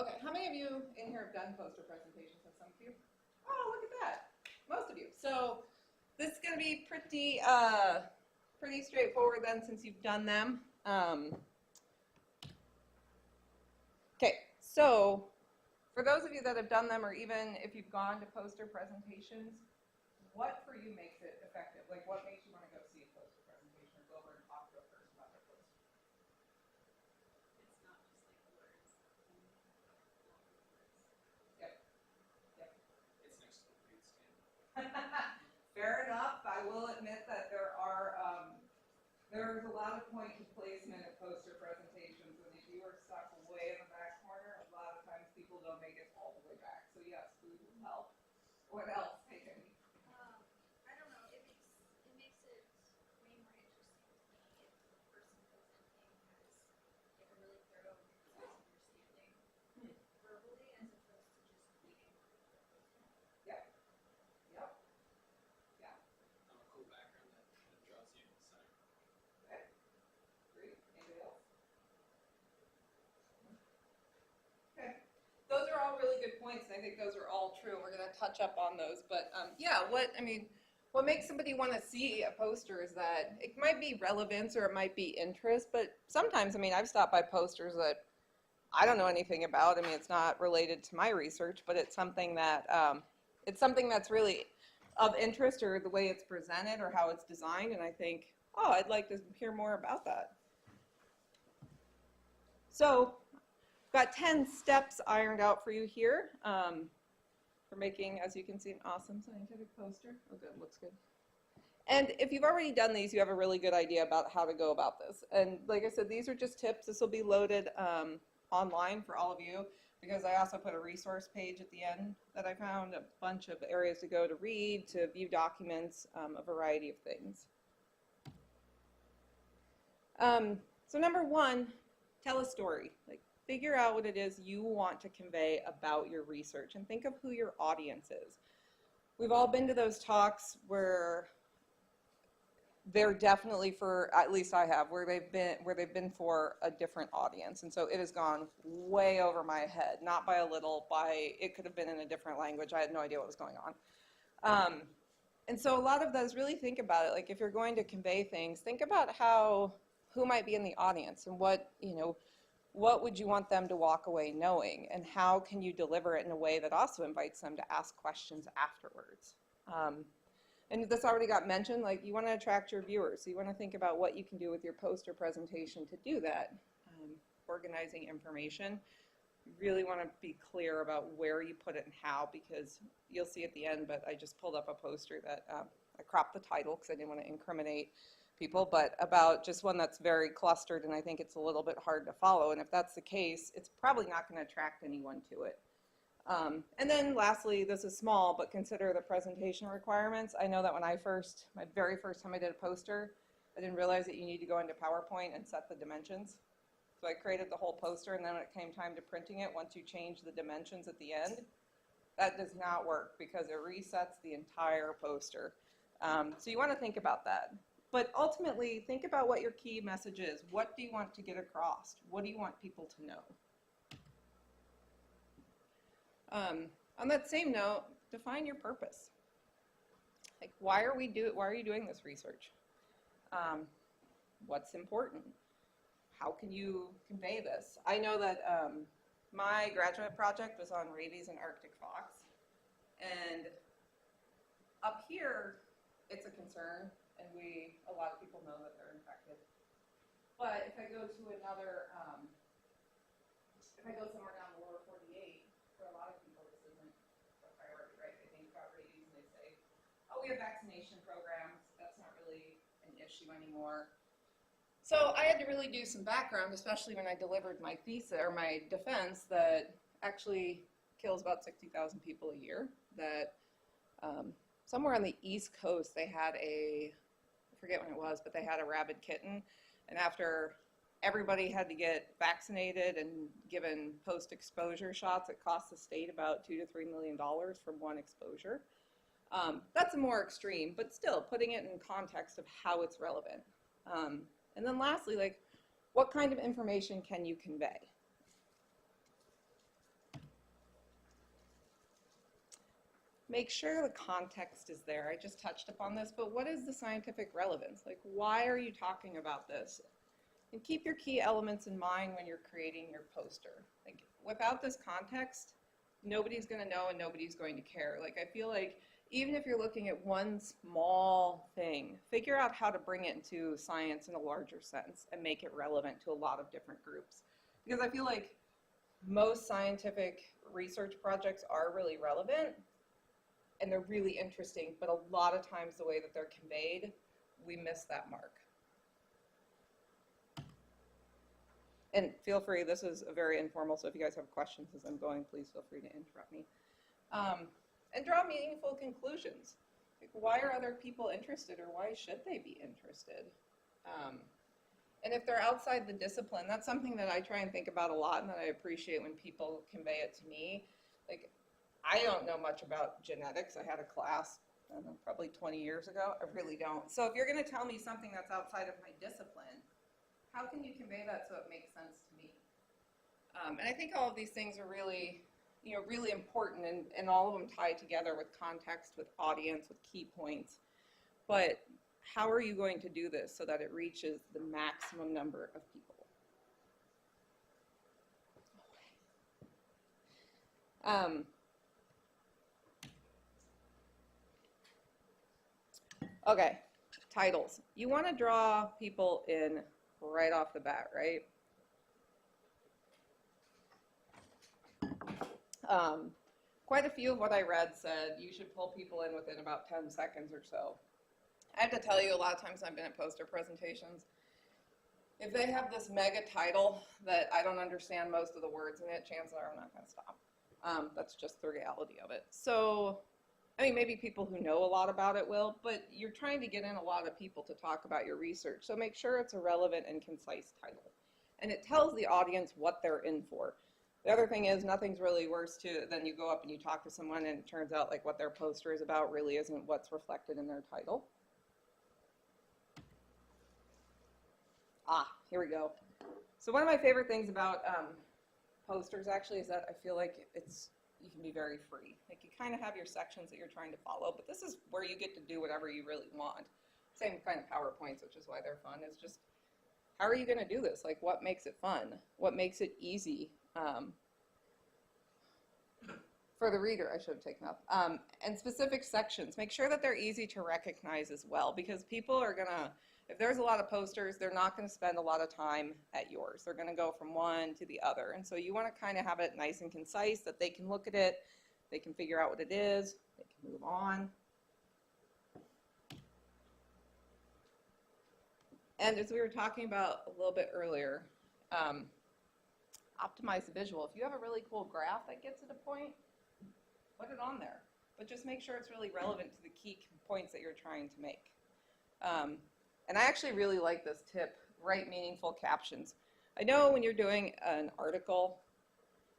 Okay, how many of you in here have done poster presentations? Have some of you? Oh, look at that. Most of you. So this is going to be pretty straightforward then, since you've done them. Okay, so for those of you that have done them, or even if you've gone to poster presentations, what for you makes it effective? Like, what makes you want to go see a poster presentation or go over and talk to a person about their poster? It's not just like words. Yep. Yep. It's next to the newsstand. Fair enough. I will admit that there's a lot of point to placement at poster presentations, and if you are stuck way in the back corner, a lot of times people don't make it all the way back. So yes, food will help. What else? Hey, Jenny. I don't know. It makes it way more interesting to me if the person presenting has like a really thorough understanding verbally, as opposed to just reading the poster. Yep. Yep. Yeah. A cool background that draws you inside. Okay. Great. Anybody else? Okay. Those are all really good points, and I think those are all true. We're going to touch up on those, but yeah, what makes somebody want to see a poster is that it might be relevance or it might be interest, but sometimes, I've stopped by posters that I don't know anything about. It's not related to my research, but it's something that's really of interest, or the way it's presented or how it's designed, and I think, oh, I'd like to hear more about that. So, got 10 steps ironed out for you here for making, as you can see, an awesome scientific poster. Oh, good, looks good. And if you've already done these, you have a really good idea about how to go about this. And like I said, these are just tips. This will be loaded online for all of you, because I also put a resource page at the end that I found, a bunch of areas to go to read, to view documents, a variety of things. So number one, tell a story. Like, figure out what it is you want to convey about your research, and think of who your audience is. We've all been to those talks where they're definitely for, at least I have, where they've been for a different audience, and so it has gone way over my head, not by a little, it could have been in a different language. I had no idea what was going on. And so a lot of those, really think about it. Like, if you're going to convey things, think about who might be in the audience, and what would you want them to walk away knowing, and how can you deliver it in a way that also invites them to ask questions afterwards. And this already got mentioned, like, you want to attract your viewers, so you want to think about what you can do with your poster presentation to do that. Organizing information, you really want to be clear about where you put it and how, because you'll see at the end, but I just pulled up a poster that I cropped the title because I didn't want to incriminate people, but about just one that's very clustered, and I think it's a little bit hard to follow, and if that's the case, it's probably not going to attract anyone to it. And then lastly, this is small, but consider the presentation requirements. I know that when my very first time I did a poster, I didn't realize that you need to go into PowerPoint and set the dimensions. So I created the whole poster, and then when it came time to printing it, once you change the dimensions at the end, that does not work because it resets the entire poster. So you want to think about that. But ultimately, think about what your key message is. What do you want to get across? What do you want people to know? On that same note, define your purpose. Like, why are you doing this research? What's important? How can you convey this? I know that my graduate project was on rabies and Arctic fox, and up here, it's a concern, and a lot of people know that they're infected. But if I go to if I go somewhere down the lower 48, for a lot of people, this isn't a priority, right? They think about rabies and they say, oh, we have vaccination programs. That's not really an issue anymore. So I had to really do some background, especially when I delivered my thesis or my defense, that actually kills about 60,000 people a year. That somewhere on the East Coast, they had I forget when it was, but they had a rabid kitten, and after everybody had to get vaccinated and given post-exposure shots, it cost the state about $2 to $3 million from one exposure. That's more extreme, but still putting it in context of how it's relevant. And then lastly, like, what kind of information can you convey? make sure the context is there. I just touched upon this, but what is the scientific relevance? Like, why are you talking about this? And keep your key elements in mind when you're creating your poster. Like, without this context, nobody's going to know and nobody's going to care. Like, I feel like even if you're looking at one small thing, figure out how to bring it into science in a larger sense and make it relevant to a lot of different groups. Because I feel like most scientific research projects are really relevant and they're really interesting, but a lot of times the way that they're conveyed, we miss that mark. And feel free, this is a very informal, so if you guys have questions as I'm going, please feel free to interrupt me. And draw meaningful conclusions. Like, why are other people interested, or why should they be interested? And if they're outside the discipline, that's something that I try and think about a lot and that I appreciate when people convey it to me. Like, I don't know much about genetics. I had a class, I don't know, probably 20 years ago. I really don't. So if you're going to tell me something that's outside of my discipline, how can you convey that so it makes sense to me? And I think all of these things are really, really important, and all of them tie together with context, with audience, with key points. But how are you going to do this so that it reaches the maximum number of people? Okay, titles. You want to draw people in right off the bat, right? Quite a few of what I read said you should pull people in within about 10 seconds or so. I have to tell you, a lot of times I've been at poster presentations, if they have this mega title that I don't understand most of the words in it, chances are I'm not going to stop. That's just the reality of it. So, I mean, maybe people who know a lot about it will, but you're trying to get in a lot of people to talk about your research. So make sure it's a relevant and concise title. And it tells the audience what they're in for. The other thing is, nothing's really worse than you go up and you talk to someone and it turns out like what their poster is about really isn't what's reflected in their title. Here we go. So one of my favorite things about posters actually is that I feel like you can be very free. Like, you kind of have your sections that you're trying to follow, but this is where you get to do whatever you really want. Same kind of PowerPoints, which is why they're fun. It's just, how are you going to do this? Like, what makes it fun? What makes it easy? For the reader, I should have taken up. And specific sections. Make sure that they're easy to recognize as well, because people are going to, if there's a lot of posters, they're not going to spend a lot of time at yours. They're going to go from one to the other. And so you want to kind of have it nice and concise, that they can look at it, they can figure out what it is, they can move on. And as we were talking about a little bit earlier, optimize the visual. If you have a really cool graph that gets at a point, put it on there. But just make sure it's really relevant to the key points that you're trying to make. And I actually really like this tip, write meaningful captions. I know when you're doing an article,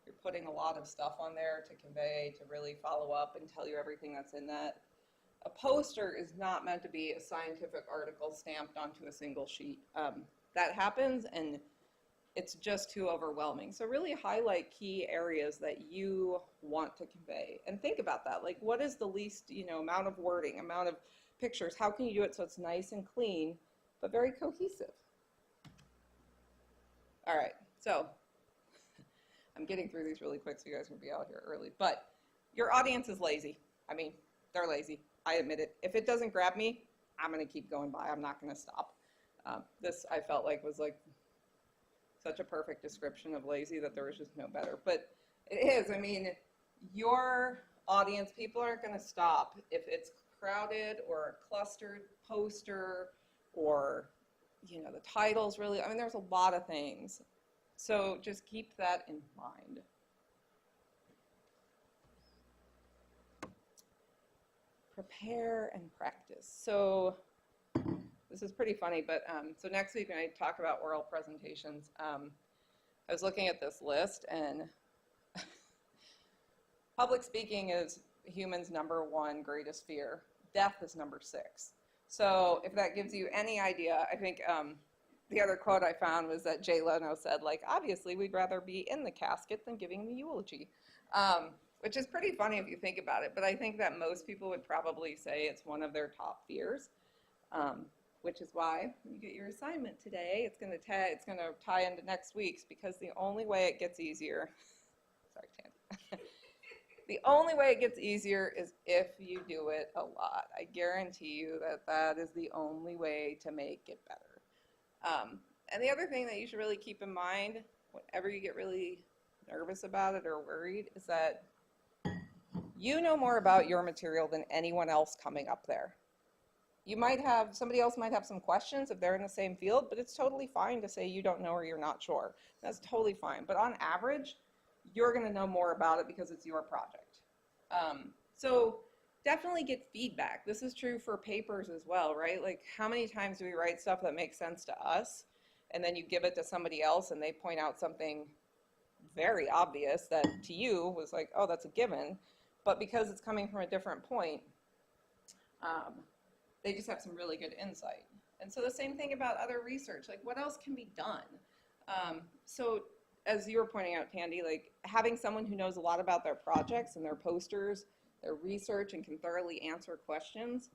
you're putting a lot of stuff on there to convey, to really follow up and tell you everything that's in that. A poster is not meant to be a scientific article stamped onto a single sheet. That happens and it's just too overwhelming. So really highlight key areas that you want to convey and think about that. Like, what is the least, amount of wording, amount of pictures? How can you do it so it's nice and clean, but very cohesive? All right, so I'm getting through these really quick so you guys can be out here early, but your audience is lazy. I mean, they're lazy. I admit it. If it doesn't grab me, I'm going to keep going by. I'm not going to stop. This, I felt like, was like such a perfect description of lazy that there was just no better. But it is. I mean, your audience, people aren't going to stop if it's crowded or a clustered poster or, the title's really, I mean, there's a lot of things. So just keep that in mind. Prepare and practice. So this is pretty funny, but so next week when I talk about oral presentations, I was looking at this list, and public speaking is humans' #1 greatest fear. Death is #6. So if that gives you any idea, I think the other quote I found was that Jay Leno said, like, obviously we'd rather be in the casket than giving the eulogy, which is pretty funny if you think about it. But I think that most people would probably say it's one of their top fears, which is why when you get your assignment today, it's going to tie into next week's, because the only way it gets easier, sorry, Tandy. The only way it gets easier is if you do it a lot. I guarantee you that that is the only way to make it better. And the other thing that you should really keep in mind whenever you get really nervous about it or worried is that you know more about your material than anyone else coming up there. Somebody else might have some questions if they're in the same field, but it's totally fine to say you don't know or you're not sure. That's totally fine. But on average, you're going to know more about it because it's your project. So definitely get feedback. This is true for papers as well, right? Like, how many times do we write stuff that makes sense to us, and then you give it to somebody else and they point out something very obvious that to you was like, oh, that's a given, but because it's coming from a different point, they just have some really good insight. And so the same thing about other research, like what else can be done? So as you were pointing out, Tandy, like having someone who knows a lot about their projects and their posters, their research, and can thoroughly answer questions,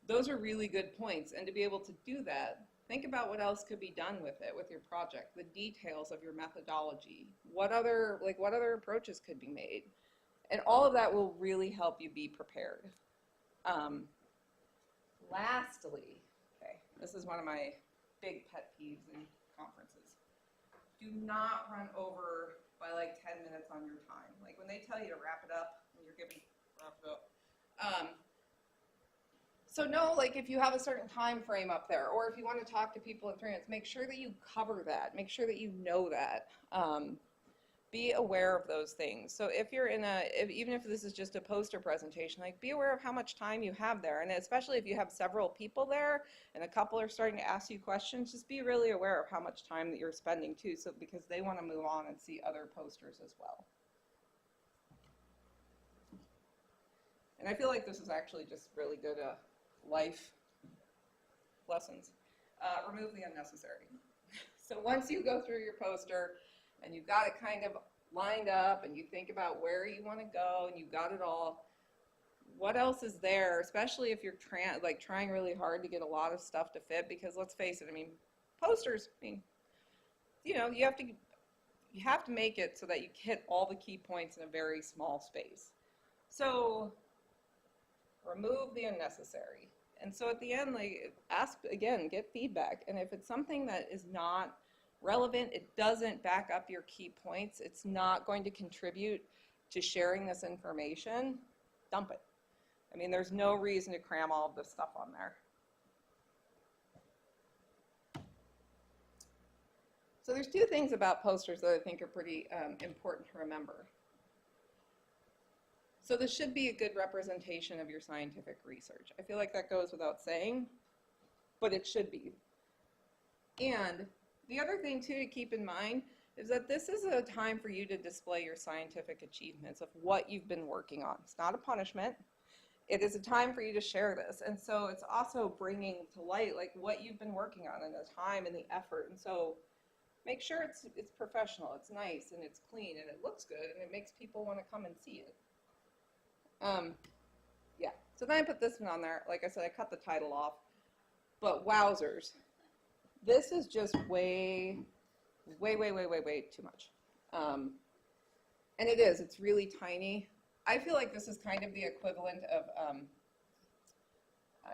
those are really good points. And to be able to do that, think about what else could be done with it, with your project, the details of your methodology, what other approaches could be made. And all of that will really help you be prepared. Lastly, okay, this is one of my big pet peeves in conferences. Do not run over by like 10 minutes on your time. Like when they tell you to wrap it up, and you're giving wrap it up. So no, like if you have a certain time frame up there, or if you want to talk to people in 3 minutes, make sure that you cover that. Make sure that you know that. Be aware of those things. So if you're even if this is just a poster presentation, like be aware of how much time you have there. And especially if you have several people there and a couple are starting to ask you questions, just be really aware of how much time that you're spending too, so because they want to move on and see other posters as well. And I feel like this is actually just really good life lessons. Remove the unnecessary. So once you go through your poster and you've got it kind of lined up and you think about where you want to go and you've got it all, what else is there, especially if you're trying really hard to get a lot of stuff to fit, because let's face it, I mean, posters, I mean, you know, you have to make it so that you hit all the key points in a very small space. So remove the unnecessary. And so at the end, like, ask again, get feedback. And if it's something that is not relevant, it doesn't back up your key points, it's not going to contribute to sharing this information, dump it. I mean, there's no reason to cram all of this stuff on there. So there's two things about posters that I think are pretty important to remember. So this should be a good representation of your scientific research. I feel like that goes without saying, but it should be. And the other thing too to keep in mind is that this is a time for you to display your scientific achievements of what you've been working on. It's not a punishment. It is a time for you to share this. And so it's also bringing to light like what you've been working on and the time and the effort. And so make sure it's professional, it's nice, and it's clean, and it looks good, and it makes people want to come and see it. Yeah, so then I put this one on there. Like I said, I cut the title off, but wowzers. This is just way too much. And it is, it's really tiny. I feel like this is kind of the equivalent of,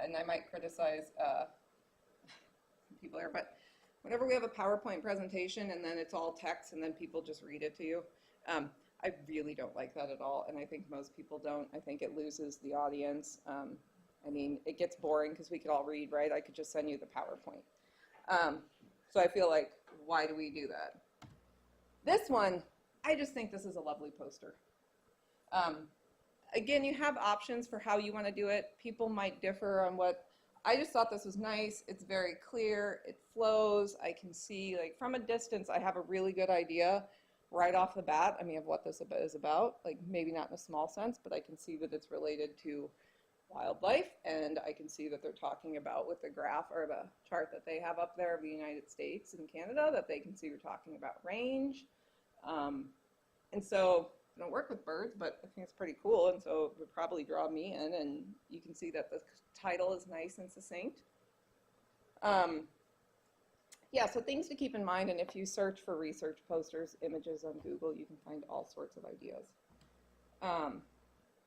and I might criticize people here, but whenever we have a PowerPoint presentation and then it's all text and then people just read it to you, I really don't like that at all, and I think most people don't. I think it loses the audience. I mean, it gets boring because we could all read, right? I could just send you the PowerPoint. So I feel like, why do we do that? This one, I just think this is a lovely poster. Again, you have options for how you want to do it. People might differ on what. I just thought this was nice. It's very clear. It flows. I can see, like, from a distance, I have a really good idea right off the bat, I mean, of what this is about. Like, maybe not in a small sense, but I can see that it's related to wildlife, and I can see that they're talking about with the graph or the chart that they have up there of the United States and Canada, that they can see we're talking about range. And so I don't work with birds, but I think it's pretty cool, and so it would probably draw me in, and you can see that the title is nice and succinct. Yeah, so things to keep in mind, and if you search for research posters, images on Google, you can find all sorts of ideas.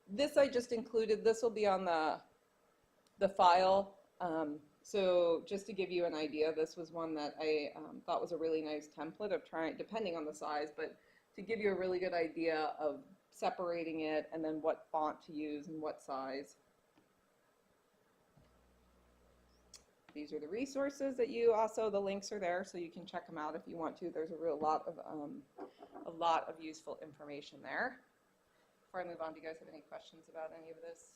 This I just included. This will be on the file. So just to give you an idea, this was one that I thought was a really nice template of trying, depending on the size, but to give you a really good idea of separating it and then what font to use and what size. These are the resources that you also, the links are there, so you can check them out if you want to. There's a lot of useful information there. Before I move on, do you guys have any questions about any of this?